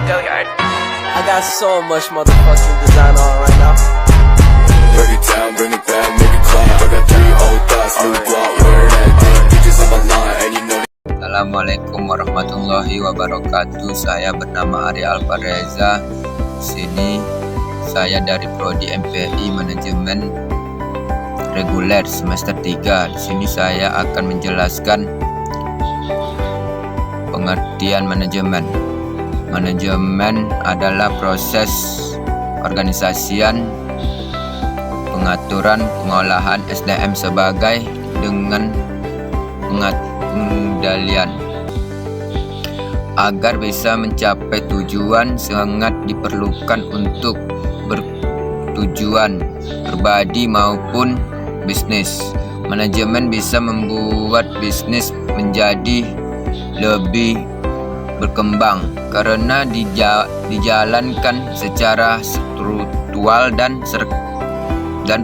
Go yard. I got so much motherfucking design on right now. Break it down, bring it back, make it clap. I got 3 old thoughts, new block, where that thing, bitches on my line, and you know. Assalamualaikum warahmatullahi wabarakatuh. Saya bernama Ari Alvareza. Sini saya dari Prodi MPI Manajemen Reguler semester 3. Di sini saya akan menjelaskan pengertian manajemen. Manajemen adalah proses organisasian, pengaturan, pengolahan SDM sebagai dengan pengendalian. Agar bisa mencapai tujuan sangat diperlukan untuk bertujuan pribadi maupun bisnis. Manajemen bisa membuat bisnis menjadi lebih berkembang karena dijalankan secara struktural dan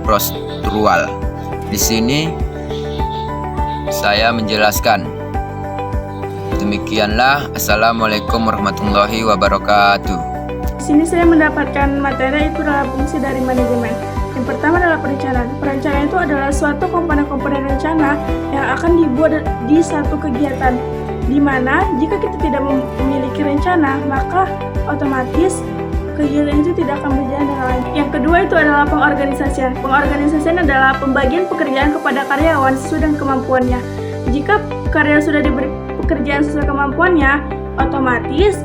prosedural. Di sini saya menjelaskan. Demikianlah. Assalamualaikum warahmatullahi wabarakatuh. Di sini saya mendapatkan materi itu adalah fungsi dari manajemen. Yang pertama adalah perencanaan. Perencanaan itu adalah suatu komponen-komponen rencana yang akan dibuat di satu kegiatan, di mana jika kita tidak memiliki rencana, maka otomatis kegiatan itu tidak akan berjalan dengan lancar. Yang kedua itu adalah pengorganisasian. Pengorganisasian adalah pembagian pekerjaan kepada karyawan sesuai dengan kemampuannya. Jika karyawan sudah diberi pekerjaan sesuai kemampuannya, otomatis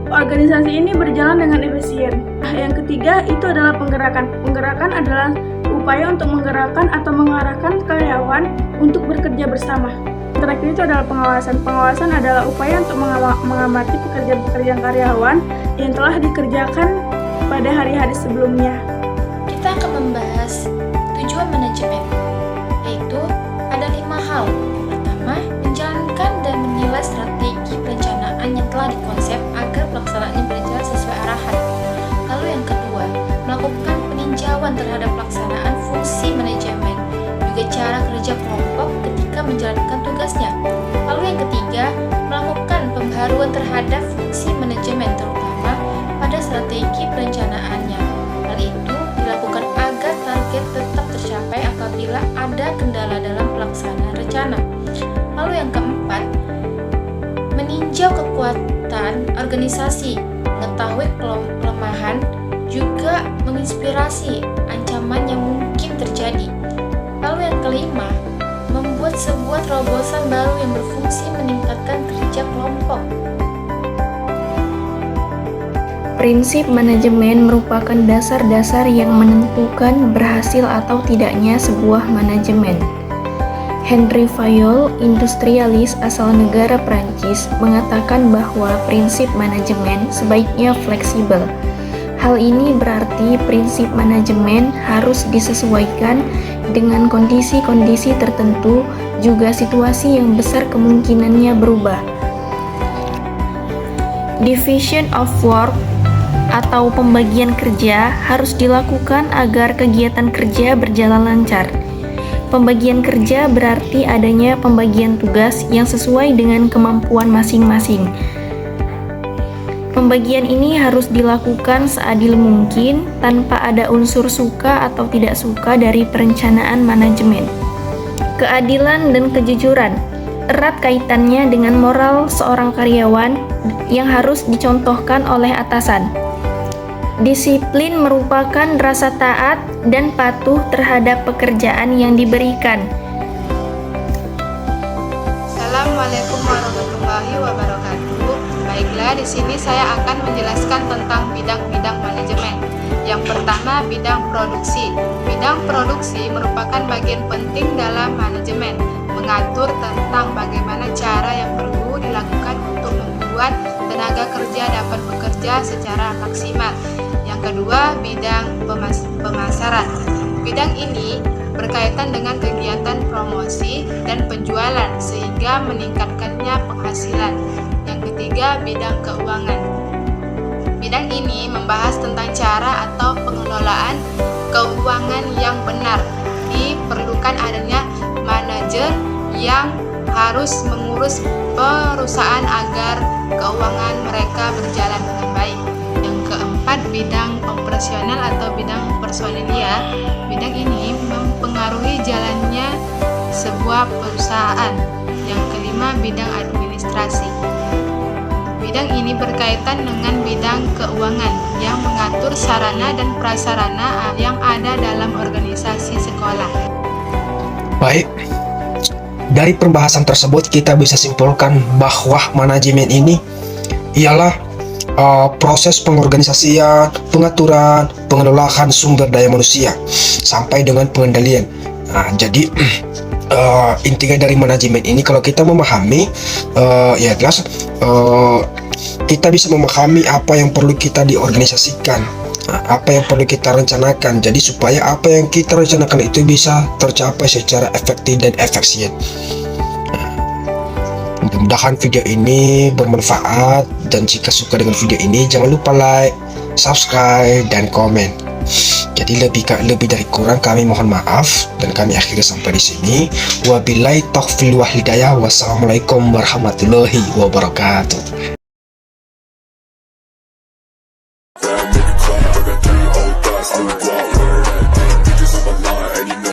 organisasi ini berjalan dengan efisien. Yang ketiga itu adalah penggerakan. Penggerakan adalah upaya untuk menggerakkan atau mengarahkan karyawan untuk bekerja bersama. Terakhir itu adalah pengawasan. Pengawasan adalah upaya untuk mengamati pekerjaan-pekerjaan karyawan yang telah dikerjakan pada hari-hari sebelumnya. Kita akan membahas tujuan manajemen, yaitu ada 5 hal. Yang pertama, menjalankan dan menilai strategi perencanaan yang telah dikonsep agar pelaksanaannya berjalan sesuai arahan. Lalu yang kedua, melakukan peninjauan terhadap pelaksanaan fungsi manajemen, juga cara kerja kelompok ketika menjalankan tugasnya. Lalu yang ketiga, melakukan pembaharuan terhadap fungsi manajemen terutama pada strategi perencanaannya. Hal itu dilakukan agar target tetap tercapai apabila ada kendala dalam pelaksanaan rencana. Lalu yang keempat, meninjau kekuatan organisasi, mengetahui kelemahan, juga menginspirasi ancaman yang mungkin terjadi. Lalu yang kelima, membuat sebuah terobosan baru yang berfungsi meningkatkan kerja kelompok. Prinsip manajemen merupakan dasar-dasar yang menentukan berhasil atau tidaknya sebuah manajemen. Henry Fayol, industrialis asal negara Prancis, mengatakan bahwa prinsip manajemen sebaiknya fleksibel. Hal ini berarti prinsip manajemen harus disesuaikan dengan kondisi-kondisi tertentu, juga situasi yang besar kemungkinannya berubah. Division of work atau pembagian kerja harus dilakukan agar kegiatan kerja berjalan lancar. Pembagian kerja berarti adanya pembagian tugas yang sesuai dengan kemampuan masing-masing. Pembagian ini harus dilakukan seadil mungkin tanpa ada unsur suka atau tidak suka dari perencanaan manajemen. Keadilan dan kejujuran erat kaitannya dengan moral seorang karyawan yang harus dicontohkan oleh atasan. Disiplin merupakan rasa taat dan patuh terhadap pekerjaan yang diberikan. Assalamualaikum warahmatullahi wabarakatuh. Baiklah, di sini saya akan menjelaskan tentang bidang-bidang manajemen. Yang pertama, bidang produksi. Bidang produksi merupakan bagian penting dalam manajemen, mengatur tentang bagaimana cara yang perlu dilakukan untuk membuat tenaga kerja dapat bekerja secara maksimal. Yang kedua, bidang pemasaran. Bidang ini berkaitan dengan kegiatan promosi dan penjualan sehingga meningkatkannya penghasilan. Yang ketiga, bidang keuangan. Bidang ini membahas tentang cara atau pengelolaan keuangan yang benar. Diperlukan adanya manajer yang harus mengurus perusahaan agar keuangan mereka berjalan dengan baik. bidang operasional atau bidang personalia. Bidang ini mempengaruhi jalannya sebuah perusahaan. Yang kelima, bidang administrasi. Bidang ini berkaitan dengan bidang keuangan yang mengatur sarana dan prasarana yang ada dalam organisasi sekolah. Baik, dari pembahasan tersebut kita bisa simpulkan bahwa manajemen ini ialah proses pengorganisasian, pengaturan, pengelolaan sumber daya manusia sampai dengan pengendalian. Jadi intinya dari manajemen ini kalau kita memahami, ya jelas kita bisa memahami apa yang perlu kita diorganisasikan, apa yang perlu kita rencanakan, jadi supaya apa yang kita rencanakan itu bisa tercapai secara efektif dan efisien. Mudah-mudahan video ini bermanfaat, dan jika suka dengan video ini jangan lupa like, subscribe, dan komen. Jadi lebih dari kurang kami mohon maaf, dan kami akhiri sampai di sini. Wabillahi taufiq wal hidayah. Wassalamualaikum warahmatullahi wabarakatuh.